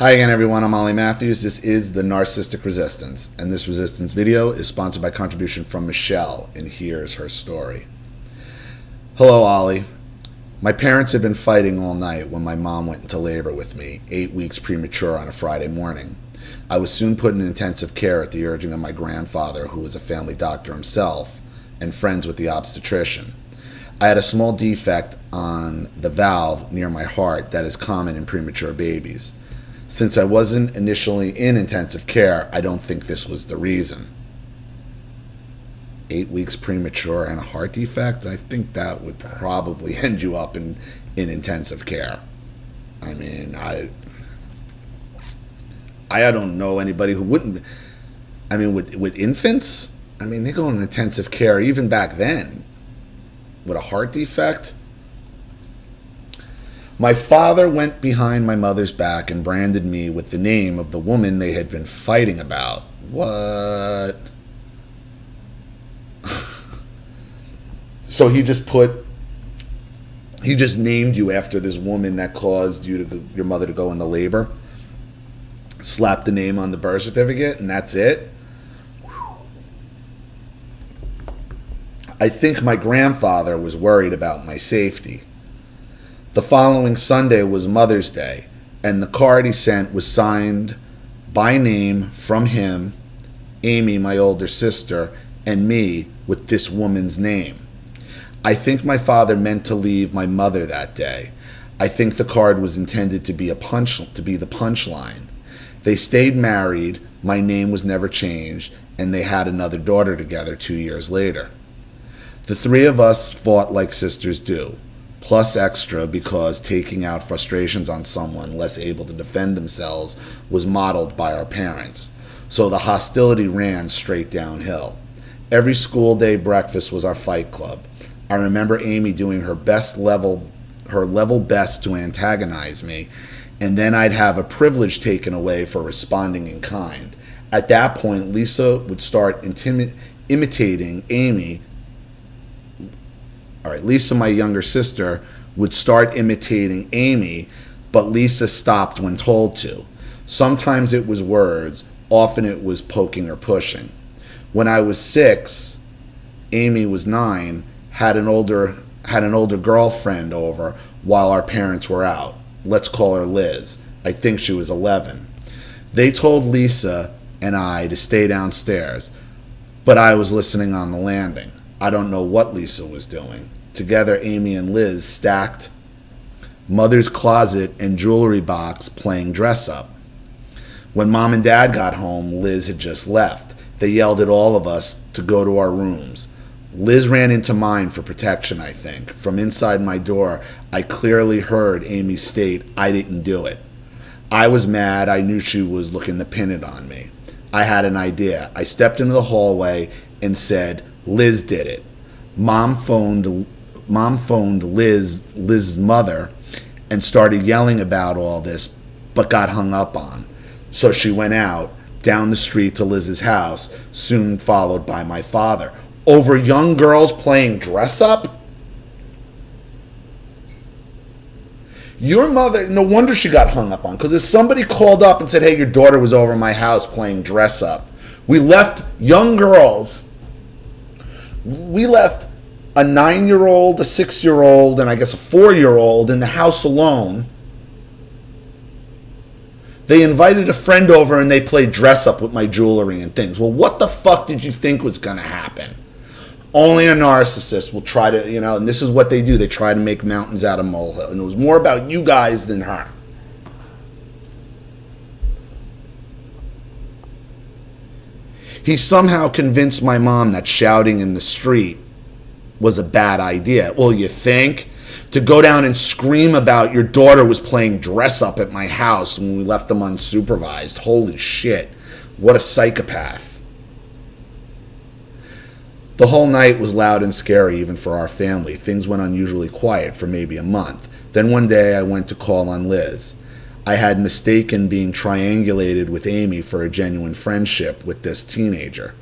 Hi again everyone, I'm Ollie Matthews. This is the Narcissistic Resistance, and this resistance video is sponsored by contribution from Michelle, and here's her story. Hello Ollie. My parents had been fighting all night when my mom went into labor with me, 8 weeks premature on a Friday morning. I was soon put in intensive care at the urging of my grandfather, who was a family doctor himself, and friends with the obstetrician. I had a small defect on the valve near my heart that is common in premature babies. Since I wasn't initially in intensive care, I don't think this was the reason. 8 weeks premature and a heart defect? I think that would probably end you up in intensive care. I mean, I don't know anybody who wouldn't. I mean, with infants, I mean, they go in intensive care even back then. With a heart defect? My father went behind my mother's back and branded me with the name of the woman they had been fighting about. What? So he just named you after this woman that caused your mother to go into labor? Slapped the name on the birth certificate and that's it? I think my grandfather was worried about my safety. The following Sunday was Mother's Day, and the card he sent was signed by name from him, Amy, my older sister, and me with this woman's name. I think my father meant to leave my mother that day. I think the card was intended to be the punchline. They stayed married, my name was never changed, and they had another daughter together 2 years later. The three of us fought like sisters do. Plus extra because taking out frustrations on someone less able to defend themselves was modeled by our parents. So the hostility ran straight downhill. Every school day breakfast was our fight club. I remember Amy doing her level best to antagonize me, and then I'd have a privilege taken away for responding in kind. At that point, Lisa would start imitating Amy. Lisa, my younger sister, would start imitating Amy, but Lisa stopped when told to. Sometimes it was words, often it was poking or pushing. When I was 6, Amy was 9, had an older girlfriend over while our parents were out. Let's call her Liz. I think she was 11. They told Lisa and I to stay downstairs, but I was listening on the landing. I don't know what Lisa was doing. Together, Amy and Liz stacked Mother's closet and jewelry box playing dress up. When Mom and Dad got home, Liz had just left. They yelled at all of us to go to our rooms. Liz ran into mine for protection, I think. From inside my door, I clearly heard Amy state, "I didn't do it." I was mad. I knew she was looking to pin it on me. I had an idea. I stepped into the hallway and said, "Liz did it." Mom phoned Liz's mother and started yelling about all this, but got hung up on. So she went out down the street to Liz's house, soon followed by my father. Over young girls playing dress up? Your mother, no wonder she got hung up on, because if somebody called up and said, "Hey, your daughter was over my house playing dress up," we left young girls. We left a 9-year-old, a 6-year-old, and I guess a 4-year-old in the house alone. They invited a friend over and they played dress up with my jewelry and things. Well, what the fuck did you think was going to happen? Only a narcissist will try to, and this is what they do. They try to make mountains out of molehill. And it was more about you guys than her. He somehow convinced my mom that shouting in the street was a bad idea. Well, you think? To go down and scream about your daughter was playing dress up at my house when we left them unsupervised. Holy shit. What a psychopath. The whole night was loud and scary even for our family. Things went unusually quiet for maybe a month. Then one day I went to call on Liz. I had mistaken being triangulated with Amy for a genuine friendship with this teenager.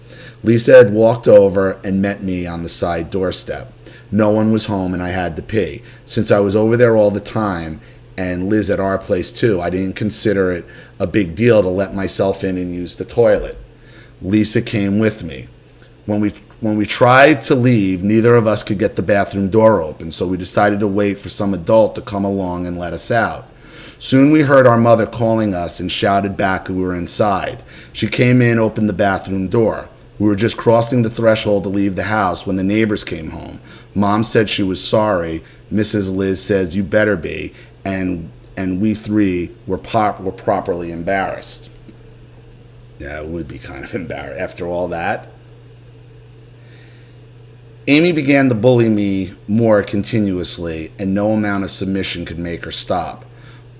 Lisa had walked over and met me on the side doorstep. No one was home and I had to pee. Since I was over there all the time and Liz at our place too. I didn't consider it a big deal to let myself in and use the toilet. Lisa came with me. When we tried to leave, neither of us could get the bathroom door open, so we decided to wait for some adult to come along and let us out. Soon we heard our mother calling us and shouted back that we were inside. She came in, opened the bathroom door. We were just crossing the threshold to leave the house when the neighbors came home. Mom said she was sorry. Mrs. Liz says, "You better be." And we three were properly embarrassed. Yeah, it would be kind of embarrassed after all that. Amy began to bully me more continuously, and no amount of submission could make her stop.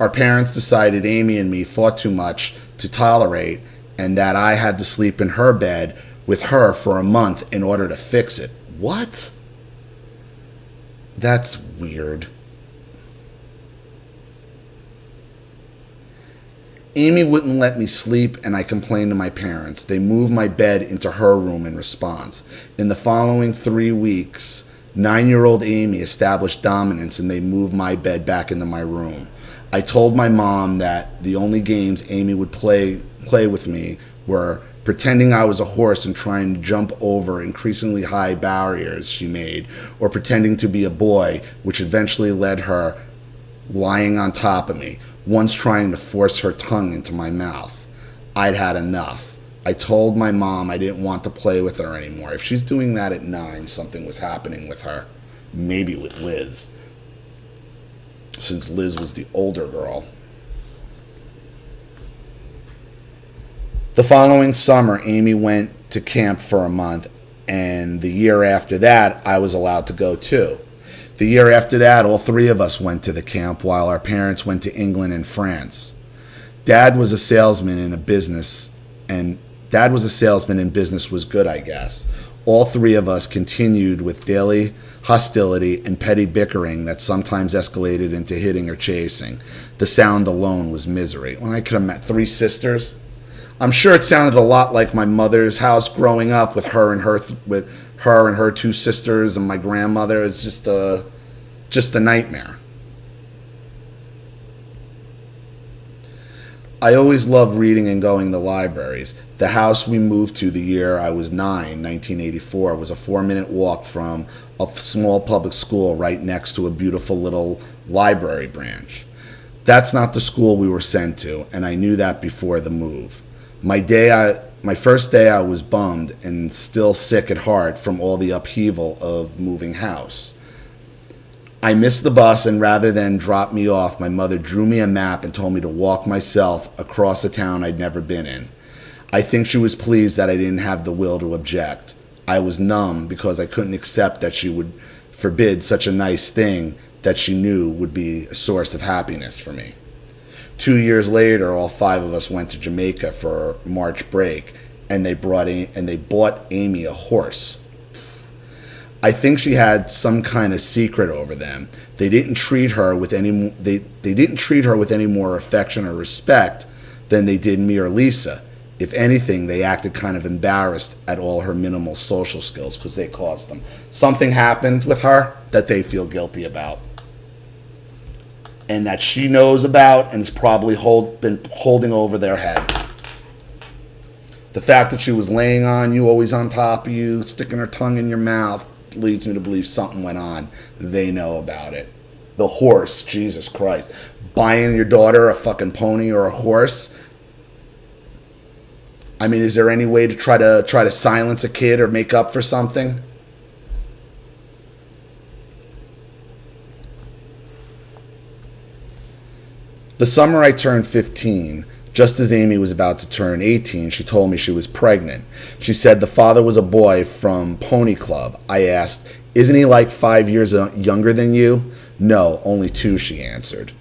Our parents decided Amy and me fought too much to tolerate, and that I had to sleep in her bed with her for a month in order to fix it. What? That's weird. Amy wouldn't let me sleep, and I complained to my parents. They moved my bed into her room in response. In the following 3 weeks, 9-year-old Amy established dominance, and they moved my bed back into my room. I told my mom that the only games Amy would play with me were pretending I was a horse and trying to jump over increasingly high barriers she made, or pretending to be a boy, which eventually led her lying on top of me, once trying to force her tongue into my mouth. I'd had enough. I told my mom I didn't want to play with her anymore. If she's doing that at 9, something was happening with her. Maybe with Liz, since Liz was the older girl. The following summer, Amy went to camp for a month, and the year after that, I was allowed to go too. The year after that, all 3 of us went to the camp while our parents went to England and France. Dad was a salesman in business was good, I guess. All 3 of us continued with daily hostility and petty bickering that sometimes escalated into hitting or chasing. The sound alone was misery. Well, I could have met 3 sisters. I'm sure it sounded a lot like my mother's house growing up with her and her 2 sisters and my grandmother. It's just a nightmare. I always loved reading and going to libraries. The house we moved to the year I was 9, 1984, was a 4-minute walk from a small public school right next to a beautiful little library branch. That's not the school we were sent to, and I knew that before the move. My first day I was bummed and still sick at heart from all the upheaval of moving house. I missed the bus, and rather than drop me off, my mother drew me a map and told me to walk myself across a town I'd never been in. I think she was pleased that I didn't have the will to object. I was numb because I couldn't accept that she would forbid such a nice thing that she knew would be a source of happiness for me. 2 years later, all 5 of us went to Jamaica for March break, and they bought Amy a horse. I think she had some kind of secret over them. They didn't treat her with any more affection or respect than they did me or Lisa. If anything, they acted kind of embarrassed at all her minimal social skills because they caused them. Something happened with her that they feel guilty about, and that she knows about and has probably been holding over their head. The fact that she was laying on you, always on top of you, sticking her tongue in your mouth, leads me to believe something went on. They know about it. The horse, Jesus Christ. Buying your daughter a fucking pony or a horse. I mean, is there any way to try to silence a kid or make up for something? The summer I turned 15, just as Amy was about to turn 18, she told me she was pregnant. She said the father was a boy from Pony Club. I asked, "Isn't he like 5 years younger than you?" "No, only 2, she answered.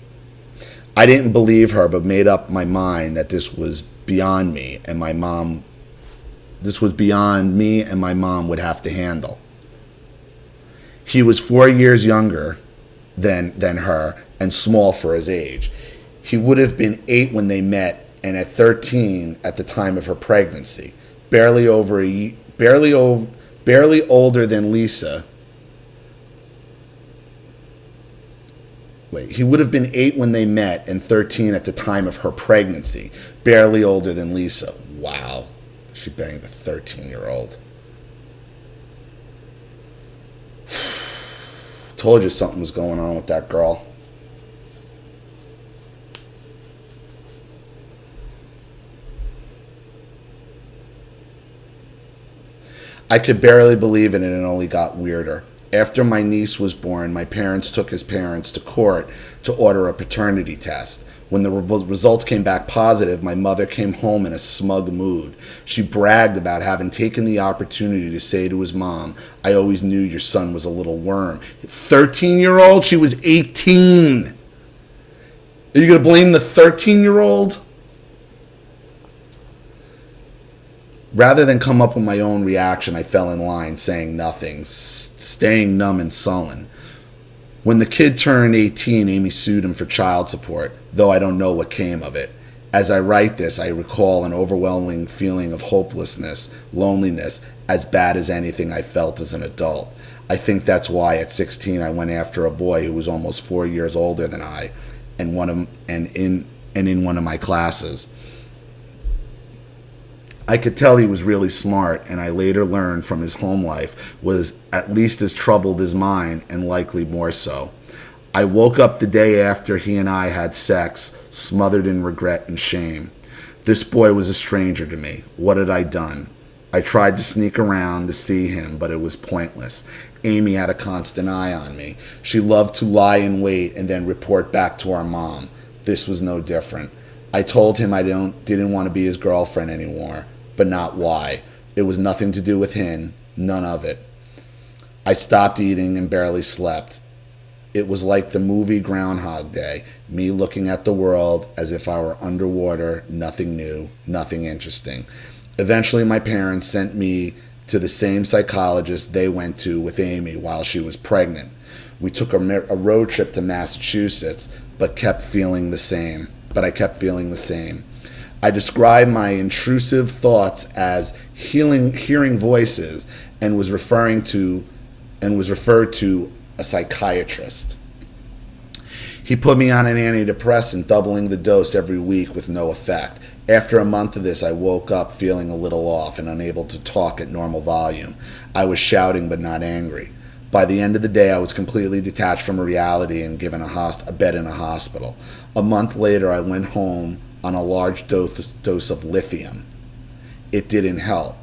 I didn't believe her, but made up my mind that this was beyond me and my mom would have to handle. He was 4 years younger than her and small for his age. He would have been 8 when they met, and at 13 at the time of her pregnancy. Barely older than Lisa. Wait, he would have been 8 when they met and 13 at the time of her pregnancy, barely older than Lisa. Wow. She banged a 13-year-old. Told you something was going on with that girl. I could barely believe it, and it only got weirder. After my niece was born, my parents took his parents to court to order a paternity test. When the results came back positive, my mother came home in a smug mood. She bragged about having taken the opportunity to say to his mom, "I always knew your son was a little worm." 13-year-old? She was 18. Are you going to blame the 13-year-old? Rather than come up with my own reaction, I fell in line, saying nothing, staying numb and sullen. When the kid turned 18, Amy sued him for child support, though I don't know what came of it. As I write this, I recall an overwhelming feeling of hopelessness, loneliness, as bad as anything I felt as an adult. I think that's why at 16 I went after a boy who was almost 4 years older than I, and in one of my classes. I could tell he was really smart, and I later learned from his home life was at least as troubled as mine, and likely more so. I woke up the day after he and I had sex, smothered in regret and shame. This boy was a stranger to me. What had I done? I tried to sneak around to see him, but it was pointless. Amy had a constant eye on me. She loved to lie in wait and then report back to our mom. This was no different. I told him I didn't want to be his girlfriend anymore, but not why. It was nothing to do with him, none of it. I stopped eating and barely slept. It was like the movie Groundhog Day, me looking at the world as if I were underwater, nothing new, nothing interesting. Eventually, my parents sent me to the same psychologist they went to with Amy while she was pregnant. We took a road trip to Massachusetts, but I kept feeling the same. I described my intrusive thoughts as hearing voices and was referred to a psychiatrist. He put me on an antidepressant, doubling the dose every week with no effect. After a month of this, I woke up feeling a little off and unable to talk at normal volume. I was shouting but not angry. By the end of the day, I was completely detached from reality and given a bed in a hospital. A month later, I went home on a large dose of lithium. It didn't help.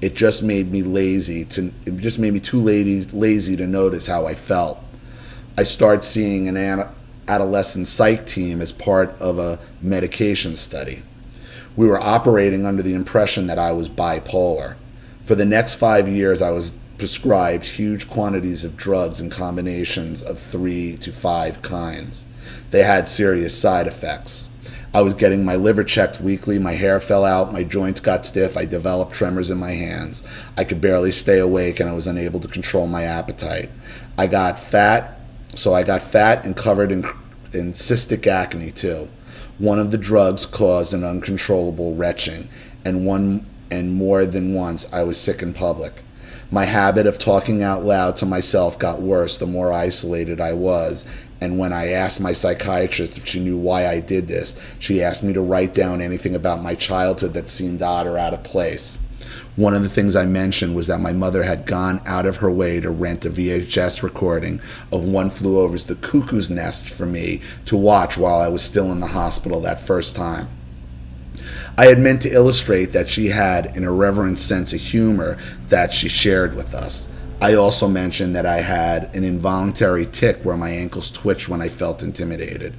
It just made me too lazy to notice how I felt. I started seeing an adolescent psych team as part of a medication study. We were operating under the impression that I was bipolar. For the next 5 years, I was prescribed huge quantities of drugs in combinations of 3 to 5 kinds. They had serious side effects. I was getting my liver checked weekly, my hair fell out, my joints got stiff, I developed tremors in my hands. I could barely stay awake and I was unable to control my appetite. I got fat and covered in cystic acne too. One of the drugs caused an uncontrollable retching, and more than once I was sick in public. My habit of talking out loud to myself got worse the more isolated I was, and when I asked my psychiatrist if she knew why I did this, she asked me to write down anything about my childhood that seemed odd or out of place. One of the things I mentioned was that my mother had gone out of her way to rent a VHS recording of One Flew Over the Cuckoo's Nest for me to watch while I was still in the hospital that first time. I had meant to illustrate that she had an irreverent sense of humor that she shared with us. I also mentioned that I had an involuntary tic where my ankles twitched when I felt intimidated.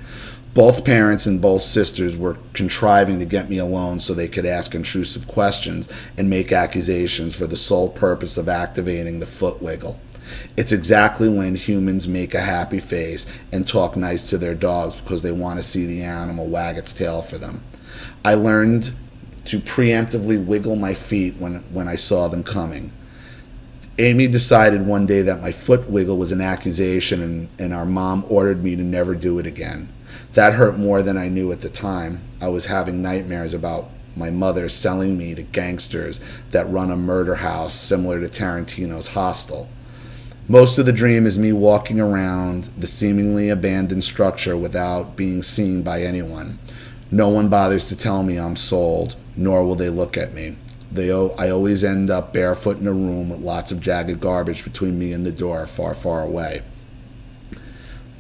Both parents and both sisters were contriving to get me alone so they could ask intrusive questions and make accusations for the sole purpose of activating the foot wiggle. It's exactly when humans make a happy face and talk nice to their dogs because they want to see the animal wag its tail for them. I learned to preemptively wiggle my feet when I saw them coming. Amy decided one day that my foot wiggle was an accusation, and our mom ordered me to never do it again. That hurt more than I knew at the time. I was having nightmares about my mother selling me to gangsters that run a murder house similar to Tarantino's Hostel. Most of the dream is me walking around the seemingly abandoned structure without being seen by anyone. No one bothers to tell me I'm sold, nor will they look at me. I always end up barefoot in a room with lots of jagged garbage between me and the door, far, far away.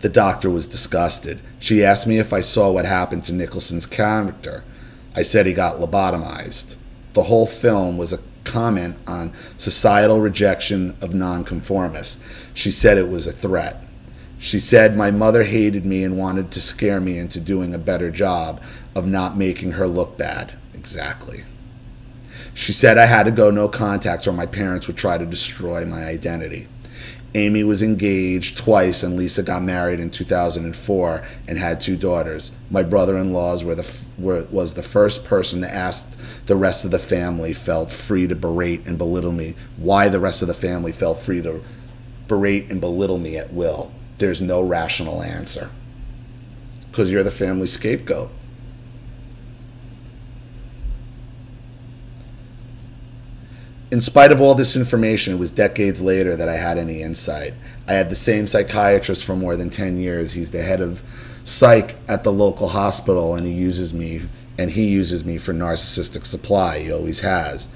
The doctor was disgusted. She asked me if I saw what happened to Nicholson's character. I said he got lobotomized. The whole film was a comment on societal rejection of nonconformists. She said it was a threat. She said my mother hated me and wanted to scare me into doing a better job of not making her look bad. Exactly. She said I had to go no contacts or my parents would try to destroy my identity. Amy was engaged twice and Lisa got married in 2004 and had 2 daughters. My brother-in-law was the first person to ask the rest of the family felt free to berate and belittle me. Why the rest of the family felt free to berate and belittle me at will. There's no rational answer. Because you're the family scapegoat. In spite of all this information, it was decades later that I had any insight. I had the same psychiatrist for more than 10 years. He's the head of psych at the local hospital, and he uses me for narcissistic supply. He always has.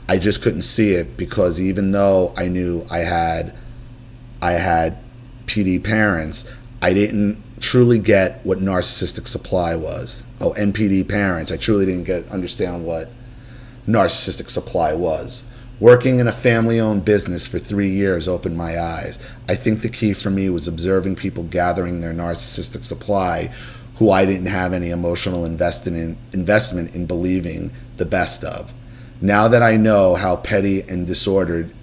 I just couldn't see it because even though I knew I had PD parents, I didn't truly get what narcissistic supply was. Oh, NPD parents, I truly didn't understand what narcissistic supply was. Working in a family-owned business for 3 years opened my eyes. I think the key for me was observing people gathering their narcissistic supply who I didn't have any emotional investment in believing the best of. Now that I know how petty a disordered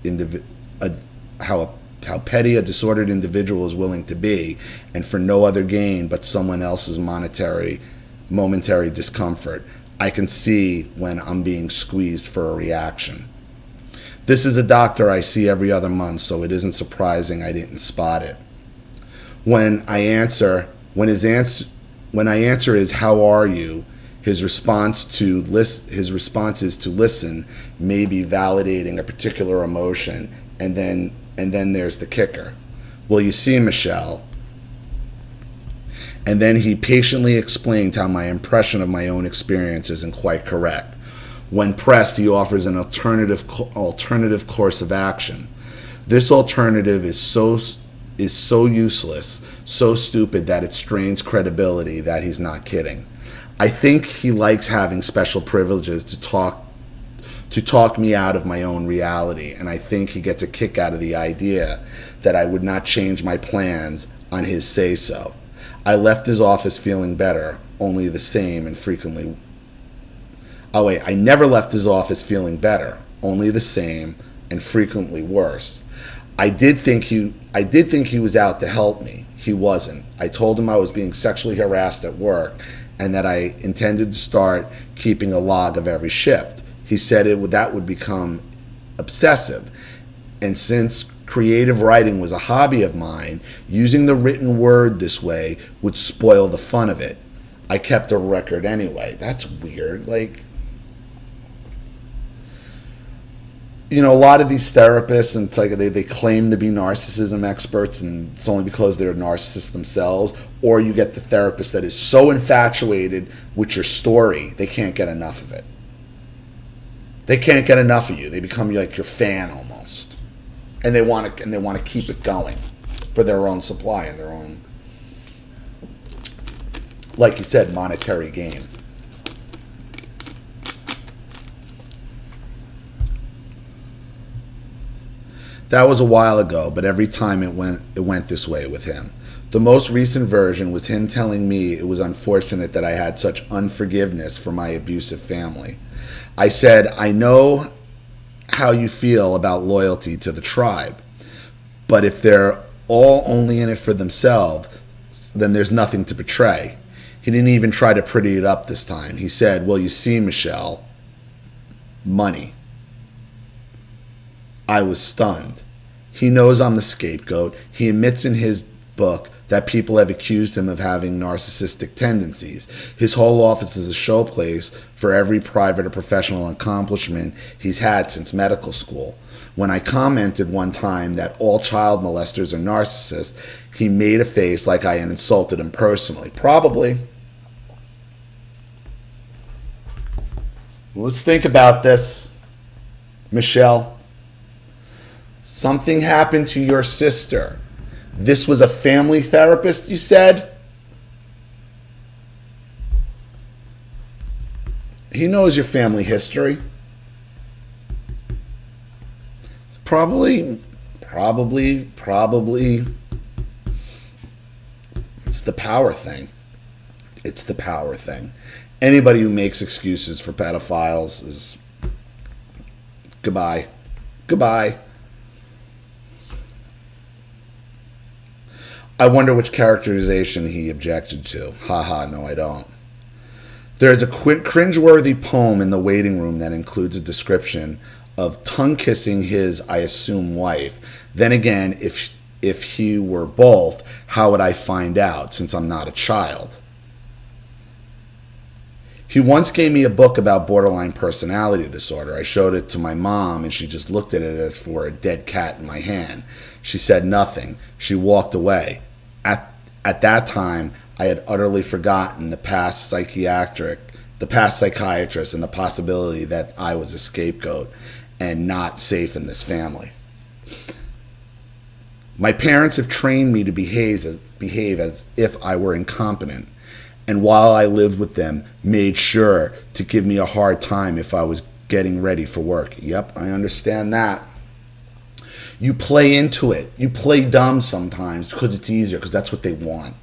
individual is willing to be, and for no other gain but someone else's momentary discomfort, I can see when I'm being squeezed for a reaction. This is a doctor I see every other month, so it isn't surprising I didn't spot it. When I answer is "How are you?" his response is to listen, maybe validating a particular emotion, and then there's the kicker. "Well, you see, Michelle." And then he patiently explained how my impression of my own experience isn't quite correct. When pressed, he offers an alternative course of action. This alternative is so useless, so stupid that it strains credibility that he's not kidding. I think he likes having special privileges to talk me out of my own reality, and I think he gets a kick out of the idea that I would not change my plans on his say-so. I left his office feeling better, only the same and frequently. I never left his office feeling better, only the same and frequently worse. I did think he was out to help me. He wasn't. I told him I was being sexually harassed at work and that I intended to start keeping a log of every shift. He said that would become obsessive. And since creative writing was a hobby of mine, using the written word this way would spoil the fun of it. I kept a record anyway. That's weird. A lot of these therapists, and it's like they claim to be narcissism experts, and it's only because they're narcissists themselves. Or you get the therapist that is so infatuated with your story, they can't get enough of it. They can't get enough of you. They become like your fan almost, and they want to keep it going for their own supply and their own, like you said, monetary gain. That was a while ago, but every time it went this way with him. The most recent version was him telling me it was unfortunate that I had such unforgiveness for my abusive family. I said, I know how you feel about loyalty to the tribe, but if they're all only in it for themselves, then there's nothing to betray. He didn't even try to pretty it up this time. He said, well, you see, Michelle, money. I was stunned. He knows I'm the scapegoat. He admits in his book that people have accused him of having narcissistic tendencies. His whole office is a showplace for every private or professional accomplishment he's had since medical school. When I commented one time that all child molesters are narcissists, he made a face like I had insulted him personally. Probably. Let's think about this, Michelle. Something happened to your sister. This was a family therapist, you said? He knows your family history. It's probably. It's the power thing. It's the power thing. Anybody who makes excuses for pedophiles is goodbye. Goodbye. I wonder which characterization he objected to. Haha, no, I don't. There's a cringeworthy poem in the waiting room that includes a description of tongue-kissing his, I assume, wife. Then again, if he were both, how would I find out, since I'm not a child? He once gave me a book about borderline personality disorder. I showed it to my mom, and she just looked at it as for a dead cat in my hand. She said nothing. She walked away. At that time, I had utterly forgotten the past psychiatrist, and the possibility that I was a scapegoat and not safe in this family. My parents have trained me to behave as if I were incompetent, and while I lived with them, made sure to give me a hard time if I was getting ready for work. Yep, I understand that. You play into it. You play dumb sometimes because it's easier, because that's what they want.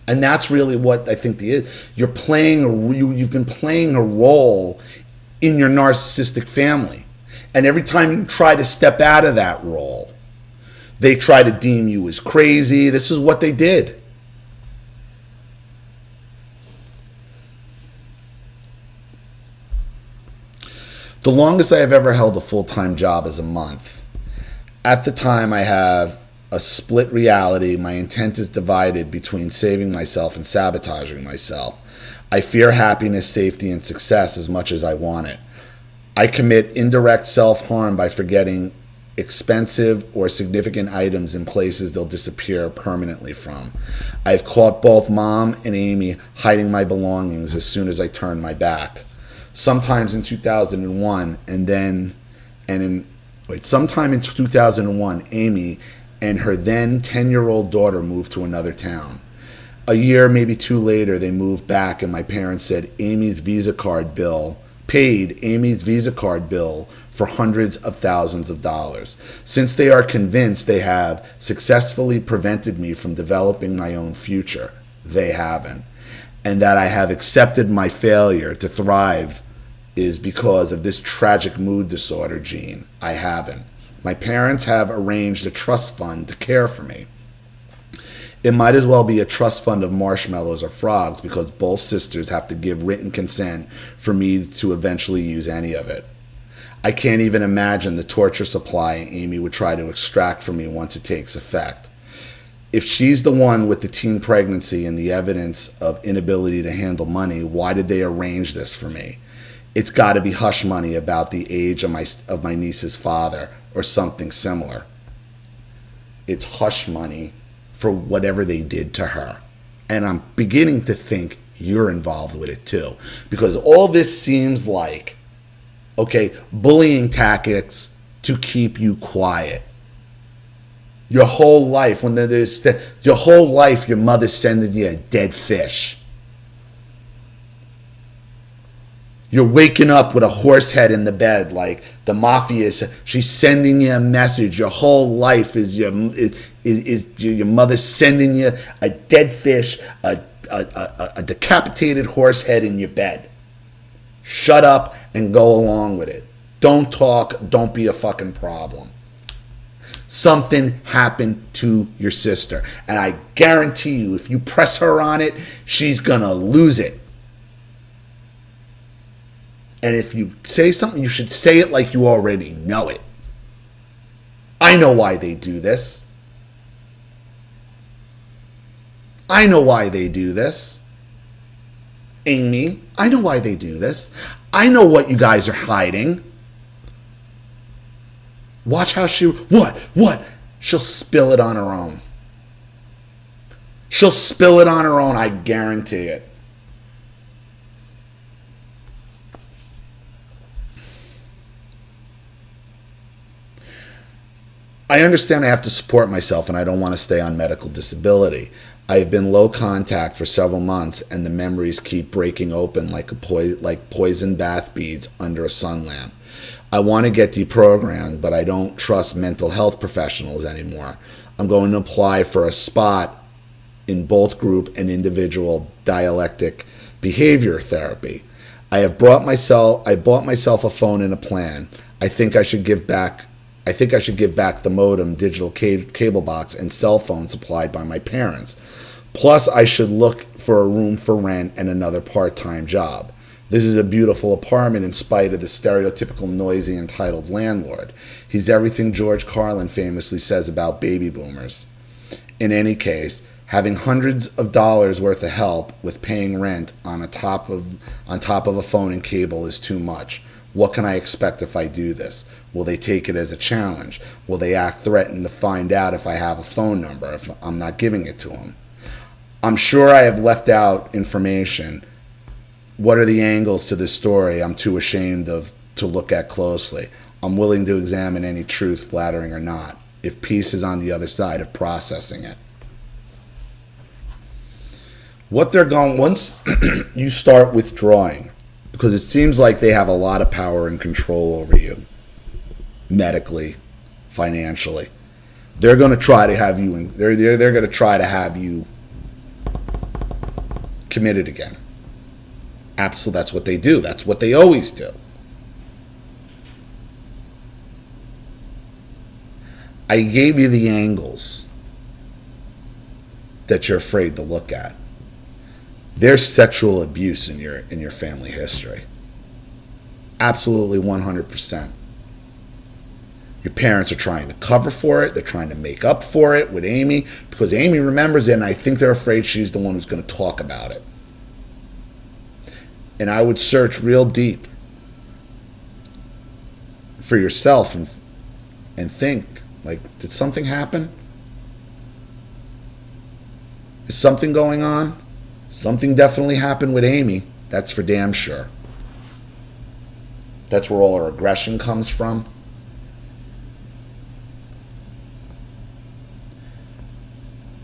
And that's really what I think you've been playing a role in your narcissistic family. And every time you try to step out of that role, they try to deem you as crazy. This is what they did. The longest I have ever held a full-time job is a month. At the time, I have a split reality. My intent is divided between saving myself and sabotaging myself. I fear happiness, safety, and success as much as I want it. I commit indirect self-harm by forgetting expensive or significant items in places they'll disappear permanently from. I've caught both Mom and Amy hiding my belongings as soon as I turn my back. Sometime in 2001, Amy and her then 10-year-old daughter moved to another town. A year, maybe two later, they moved back, and my parents said paid Amy's Visa card bill for hundreds of thousands of dollars. Since they are convinced they have successfully prevented me from developing my own future, they haven't. And that I have accepted my failure to thrive is because of this tragic mood disorder gene. I haven't. My parents have arranged a trust fund to care for me. It might as well be a trust fund of marshmallows or frogs, because both sisters have to give written consent for me to eventually use any of it. I can't even imagine the torture supply Amy would try to extract from me once it takes effect. If she's the one with the teen pregnancy and the evidence of inability to handle money, why did they arrange this for me? It's got to be hush money about the age of my niece's father or something similar. It's hush money for whatever they did to her. And I'm beginning to think you're involved with it too. Because all this seems like, bullying tactics to keep you quiet. Your whole life, your mother's sending you a dead fish. You're waking up with a horse head in the bed, like the mafia she's sending you a message. Your whole life is your mother sending you a dead fish, a decapitated horse head in your bed. Shut up and go along with it. Don't talk. Don't be a fucking problem. Something happened to your sister, and I guarantee you, if you press her on it, she's gonna lose it. And if you say something, you should say it like you already know it. I know why they do this. I know why they do this. Amy, I know why they do this. I know what you guys are hiding. Watch how she... What? She'll spill it on her own. She'll spill it on her own, I guarantee it. I understand I have to support myself and I don't want to stay on medical disability. I have been low contact for several months and the memories keep breaking open like poison bath beads under a sun lamp. I want to get deprogrammed, but I don't trust mental health professionals anymore. I'm going to apply for a spot in both group and individual dialectic behavior therapy. I bought myself a phone and a plan. I think I should give back the modem, digital cable box, and cell phone supplied by my parents. Plus, I should look for a room for rent and another part-time job. This is a beautiful apartment in spite of the stereotypical noisy, entitled landlord. He's everything George Carlin famously says about baby boomers. In any case, having hundreds of dollars worth of help with paying rent on top of a phone and cable is too much. What can I expect if I do this? Will they take it as a challenge? Will they act threatened to find out if I have a phone number if I'm not giving it to them? I'm sure I have left out information. What are the angles to this story I'm too ashamed to look at closely? I'm willing to examine any truth, flattering or not, if peace is on the other side of processing it. Once you start withdrawing, because it seems like they have a lot of power and control over you, medically, financially, they're going to try to have you. They're going to try to have you committed again. Absolutely, that's what they do. That's what they always do. I gave you the angles that you're afraid to look at. There's sexual abuse in your family history. Absolutely 100%. Your parents are trying to cover for it. They're trying to make up for it with Amy because Amy remembers it, and I think they're afraid she's the one who's going to talk about it. And I would search real deep for yourself and think, like, did something happen? Is something going on? Something definitely happened with Amy. That's for damn sure. That's where all her aggression comes from.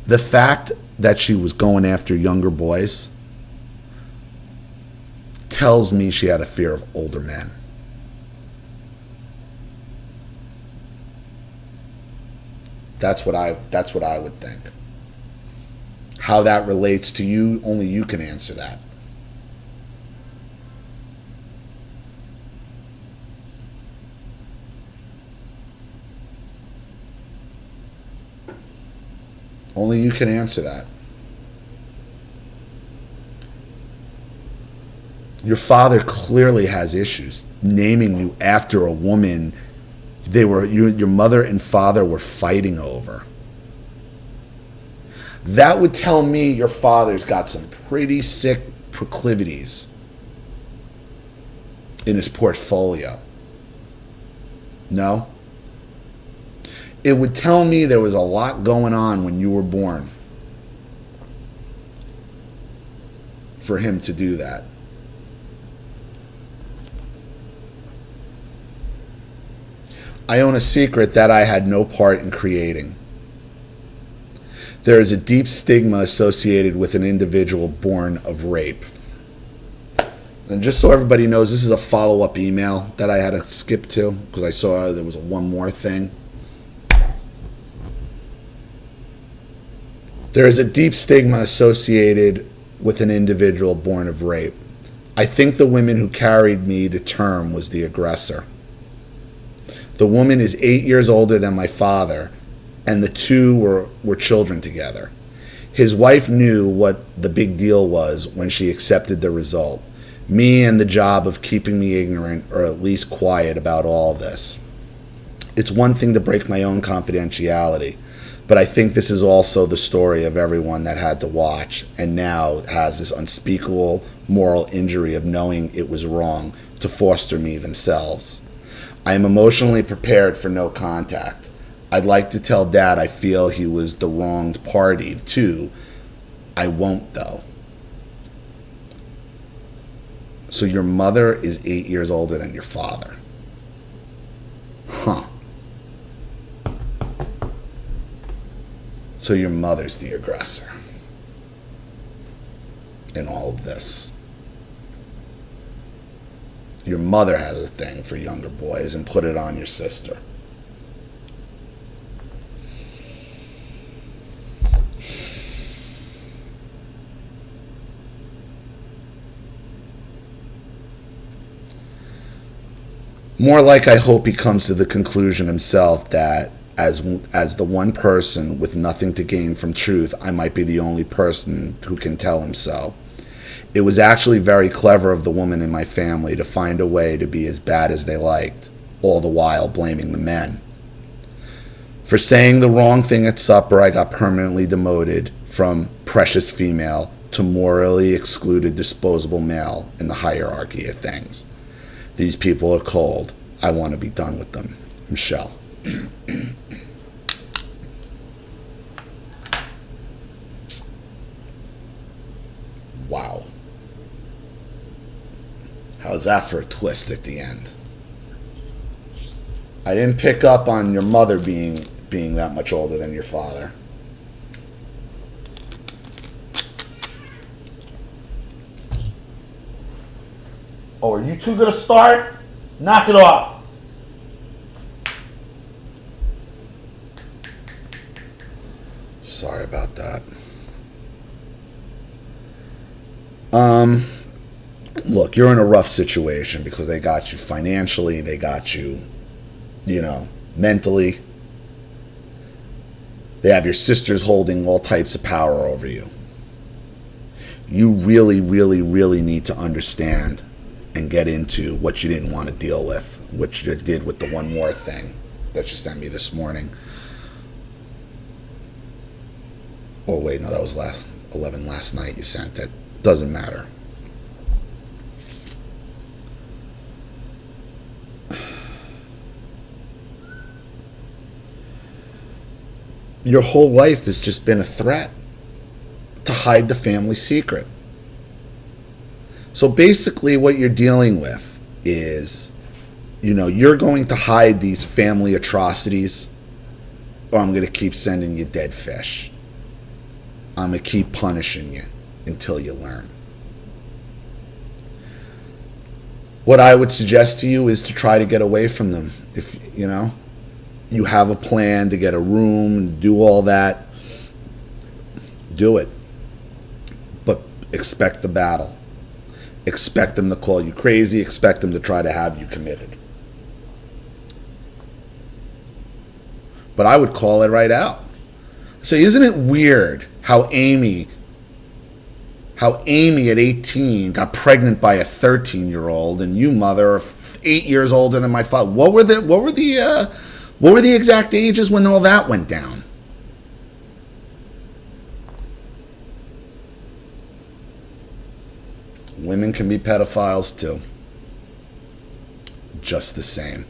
The fact that she was going after younger boys tells me she had a fear of older men. That's what I would think. How that relates to you, only you can answer that. Only you can answer that. Your father clearly has issues naming you after a woman your mother and father were fighting over. That would tell me your father's got some pretty sick proclivities in his portfolio. No? It would tell me there was a lot going on when you were born for him to do that. I own a secret that I had no part in creating. There is a deep stigma associated with an individual born of rape. And just so everybody knows, this is a follow-up email that I had to skip to because I saw there was one more thing. There is a deep stigma associated with an individual born of rape. I think the woman who carried me to term was the aggressor. The woman is 8 years older than my father, and the two were children together. His wife knew what the big deal was when she accepted the result. Me and the job of keeping me ignorant or at least quiet about all this. It's one thing to break my own confidentiality, But I think this is also the story of everyone that had to watch and now has this unspeakable moral injury of knowing it was wrong to foster me themselves. I am emotionally prepared for no contact. I'd like to tell Dad I feel he was the wronged party too. I won't though. So your mother is 8 years older than your father. Huh. So your mother's the aggressor in all of this. Your mother has a thing for younger boys and put it on your sister. More like I hope he comes to the conclusion himself that as the one person with nothing to gain from truth, I might be the only person who can tell him so. It was actually very clever of the woman in my family to find a way to be as bad as they liked, all the while blaming the men. For saying the wrong thing at supper, I got permanently demoted from precious female to morally excluded disposable male in the hierarchy of things. These people are cold. I want to be done with them. Michelle. Wow. How's that for a twist at the end? I didn't pick up on your mother being that much older than your father. Oh, are you two gonna start? Knock it off. Sorry about that. Look, you're in a rough situation because they got you financially, they got you, mentally. They have your sisters holding all types of power over you. You really, really, really need to understand and get into what you didn't want to deal with, what you did with the one more thing that you sent me this morning. Oh, wait, no, that was last night you sent it. Doesn't matter. Your whole life has just been a threat to hide the family secret. So basically what you're dealing with is, you're going to hide these family atrocities, or I'm going to keep sending you dead fish. I'm going to keep punishing you until you learn. What I would suggest to you is to try to get away from them. If, you have a plan to get a room, do all that, do it. But expect the battle. Expect them to call you crazy. Expect them to try to have you committed. But I would call it right out. So isn't it weird how Amy at 18 got pregnant by a 13-year-old, and you, mother, are 8 years older than my father? What were the exact ages when all that went down? Women can be pedophiles too. Just the same.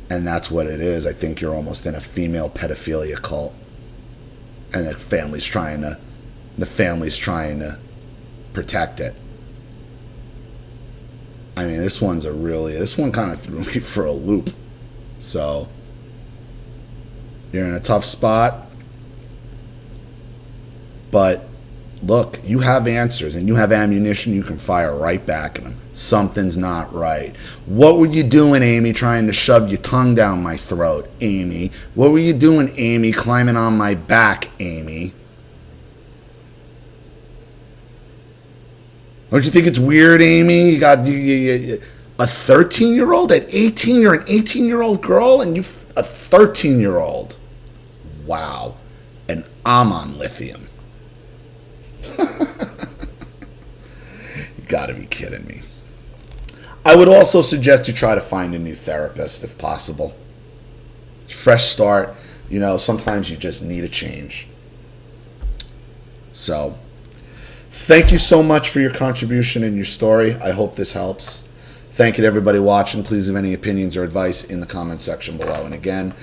And that's what it is. I think you're almost in a female pedophilia cult. And the family's trying to protect it. I mean, this one kind of threw me for a loop. So, you're in a tough spot. But look, you have answers and you have ammunition you can fire right back at them. Something's not right. What were you doing, Amy, trying to shove your tongue down my throat, Amy? What were you doing, Amy, climbing on my back, Amy? Don't you think it's weird, Amy? You got a 13-year-old? At 18, you're an 18-year-old girl, and you a 13-year-old. Wow. And I'm on lithium. You gotta be kidding me. I would also suggest you try to find a new therapist if possible. Fresh start. You know, sometimes you just need a change. So, thank you so much for your contribution and your story. I hope this helps. Thank you to everybody watching. Please leave any opinions or advice in the comment section below. And again,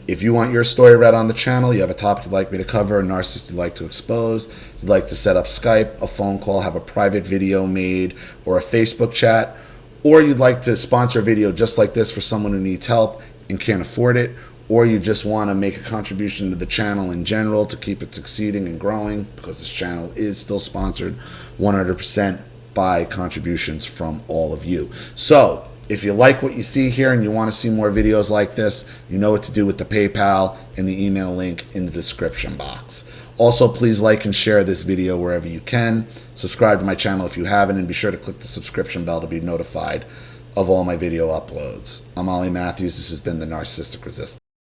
if you want your story read on the channel, you have a topic you'd like me to cover, a narcissist you'd like to expose, you'd like to set up Skype, a phone call, have a private video made, or a Facebook chat, or you'd like to sponsor a video just like this for someone who needs help and can't afford it, or you just want to make a contribution to the channel in general to keep it succeeding and growing, because this channel is still sponsored 100% by contributions from all of you. So if you like what you see here and you want to see more videos like this, you know what to do with the PayPal and the email link in the description box. Also, please like and share this video wherever you can. Subscribe to my channel if you haven't, and be sure to click the subscription bell to be notified of all my video uploads. I'm Ollie Matthews. This has been the Narcissistic Resistance.